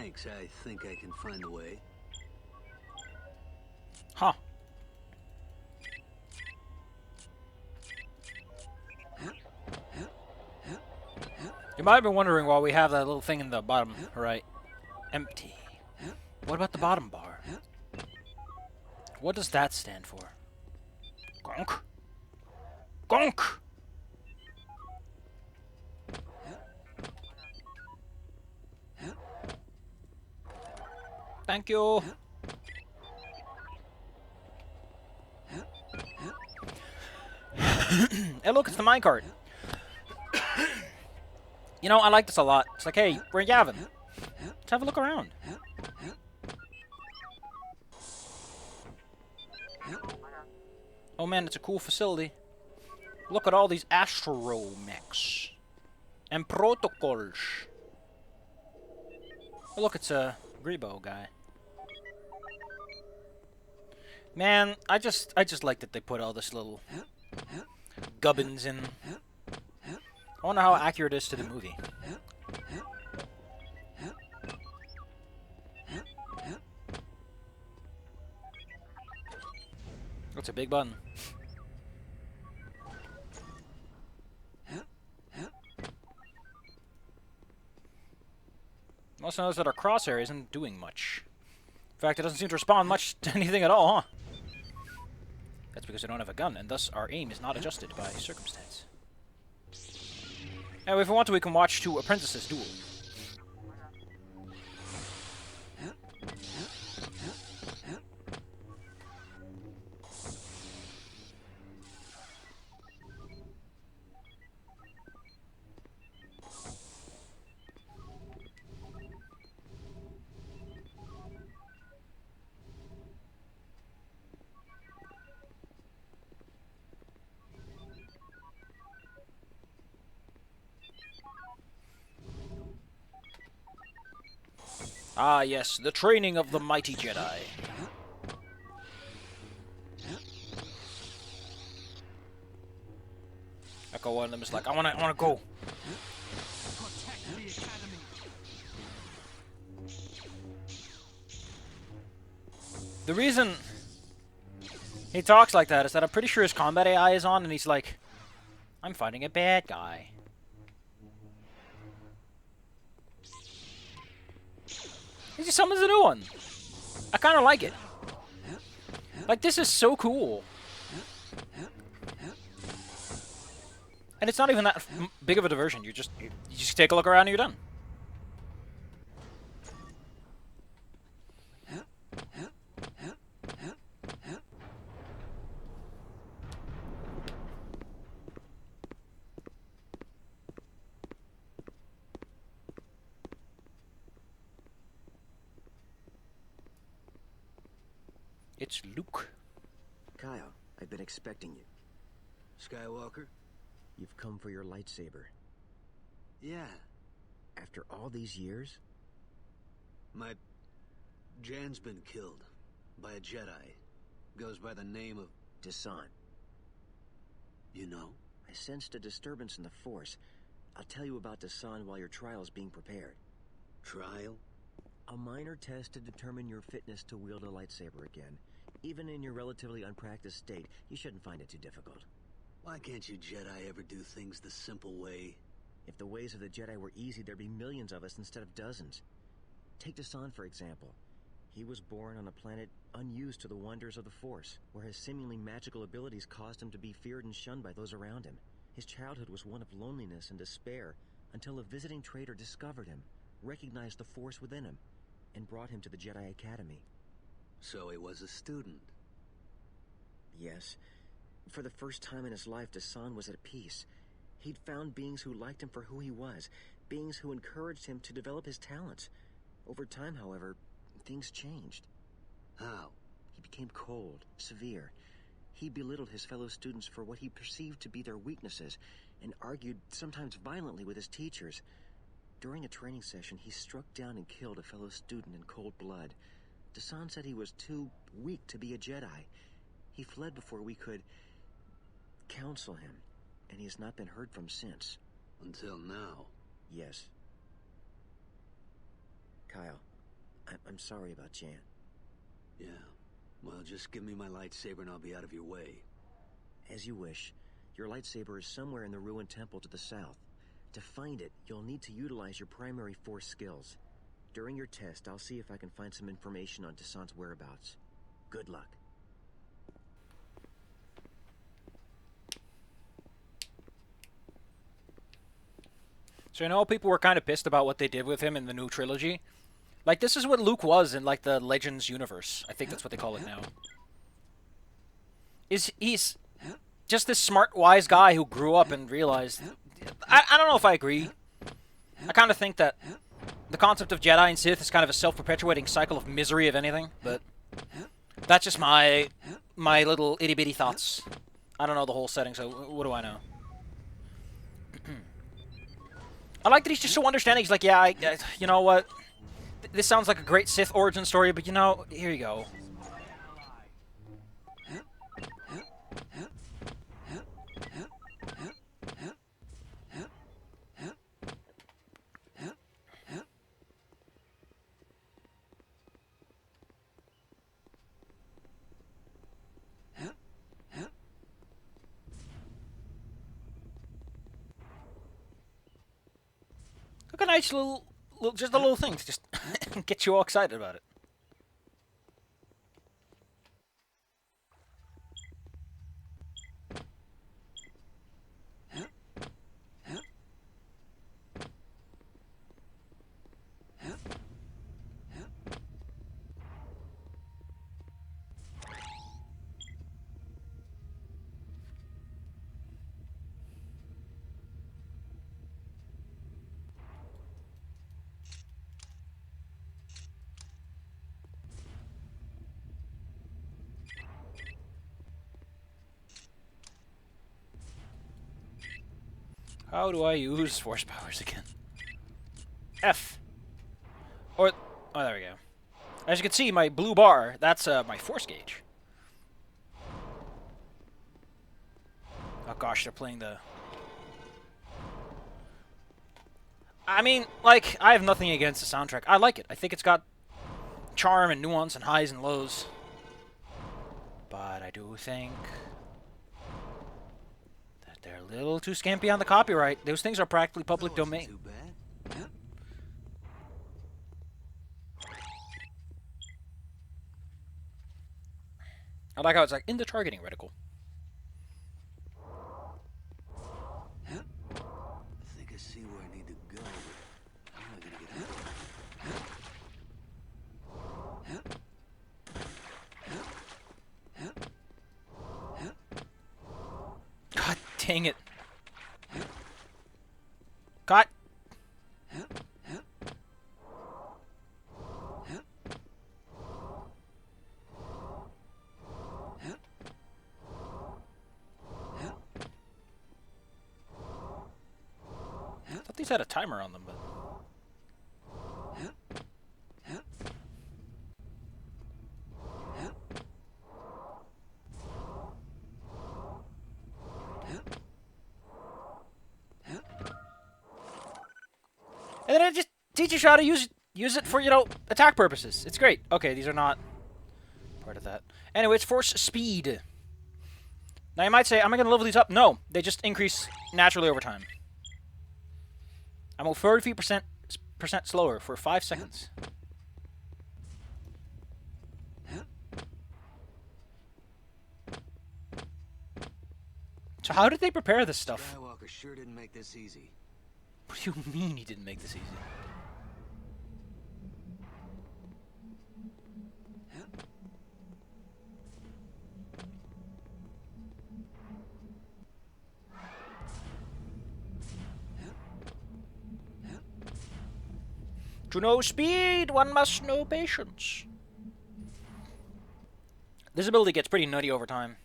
Thanks, I think I can find a way. Huh. You might have been wondering why we have that little thing in the bottom right. Empty. What about the bottom bar? What does that stand for? Gonk. Gonk! Thank you. Hey, look, it's the minecart. You know, I like this a lot. It's like, hey, we're in Yavin. Let's have a look around. Oh man, it's a cool facility. Look at all these astromechs. And protocols. Oh, look, it's a Grebo guy. Man, I just like that they put all this little gubbins in. I wonder how accurate it is to the movie. That's a big button. Also notice that our crosshair isn't doing much. In fact, it doesn't seem to respond much to anything at all, huh? That's because I don't have a gun, and thus our aim is not adjusted by circumstance. Anyway, if we want to, we can watch two apprentices duel. Ah, yes, the training of the mighty Jedi. Echo one of them is like, I wanna go. The reason he talks like that is that I'm pretty sure his combat AI is on, and he's like, I'm fighting a bad guy. He just summons a new one. I kind of like it. Like, this is so cool. And it's not even that big of a diversion. You just take a look around and you're done. It's Luke. Kyle, I've been expecting you. Skywalker? You've come for your lightsaber. Yeah. After all these years? My Jan's been killed by a Jedi. Goes by the name of Desan. You know? I sensed a disturbance in the Force. I'll tell you about Desan while your trial is being prepared. Trial? A minor test to determine your fitness to wield a lightsaber again. Even in your relatively unpracticed state, you shouldn't find it too difficult. Why can't you Jedi ever do things the simple way? If the ways of the Jedi were easy, there'd be millions of us instead of dozens. Take Desan, for example. He was born on a planet unused to the wonders of the Force, where his seemingly magical abilities caused him to be feared and shunned by those around him. His childhood was one of loneliness and despair, until a visiting trader discovered him, recognized the Force within him, and brought him to the Jedi Academy. So he was a student? Yes. For the first time in his life, Desan was at peace. He'd found beings who liked him for who he was, beings who encouraged him to develop his talents. Over time, however, things changed. How? He became cold, severe. He belittled his fellow students for what he perceived to be their weaknesses, and argued, sometimes violently, with his teachers. During a training session, he struck down and killed a fellow student in cold blood. Desan said he was too weak to be a Jedi. He fled before we could counsel him, and he has not been heard from since. Until now? Yes. Kyle, I'm sorry about Jan. Yeah. Well, just give me my lightsaber and I'll be out of your way. As you wish. Your lightsaber is somewhere in the ruined temple to the south. To find it, you'll need to utilize your primary Force skills. During your test, I'll see if I can find some information on Desant's whereabouts. Good luck. So I know people were kind of pissed about what they did with him in the new trilogy. Like, this is what Luke was in, like, the Legends universe. I think that's what they call it now. He's just this smart, wise guy who grew up and realized... I don't know if I agree. I kind of think that the concept of Jedi and Sith is kind of a self-perpetuating cycle of misery, if anything. But that's just my little itty-bitty thoughts. I don't know the whole setting, so what do I know? I like that he's just so understanding. He's like, yeah, you know what? This sounds like a great Sith origin story, but you know, here you go. Look, a nice little just a little thing to just get you all excited about it. How do I use Force powers again? F. Or, oh, there we go. As you can see, my blue bar, that's my Force gauge. Oh gosh, they're playing the... I mean, like, I have nothing against the soundtrack. I like it. I think it's got charm and nuance and highs and lows. But I do think that they're a little too skimpy on the copyright. Those things are practically public domain. Too bad. I like how it's like in the targeting reticle. I think I see where I need to go. How am I gonna get out? God dang it. God. I thought these had a timer on them, but... And then it just teaches you how to use it for, you know, attack purposes. It's great. Okay, these are not part of that. Anyway, it's Force Speed. Now you might say, am I going to level these up? No, they just increase naturally over time. I move 33% slower for 5 seconds. So how did they prepare this stuff? Skywalker sure didn't make this easy. What do you mean he didn't make this easy? To know speed, one must know patience. This ability gets pretty nutty over time.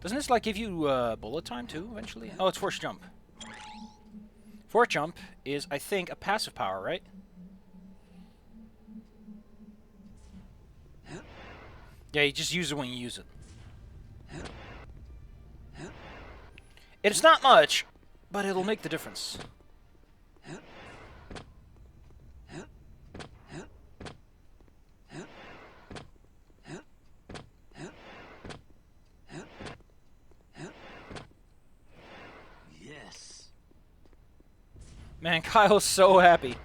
Doesn't this like give you bullet time too eventually? Oh, it's force jump. Force jump is, I think, a passive power, right? Yeah, you just use it when you use it. It's not much, but it'll make the difference. Yes. Man, Kyle's so happy.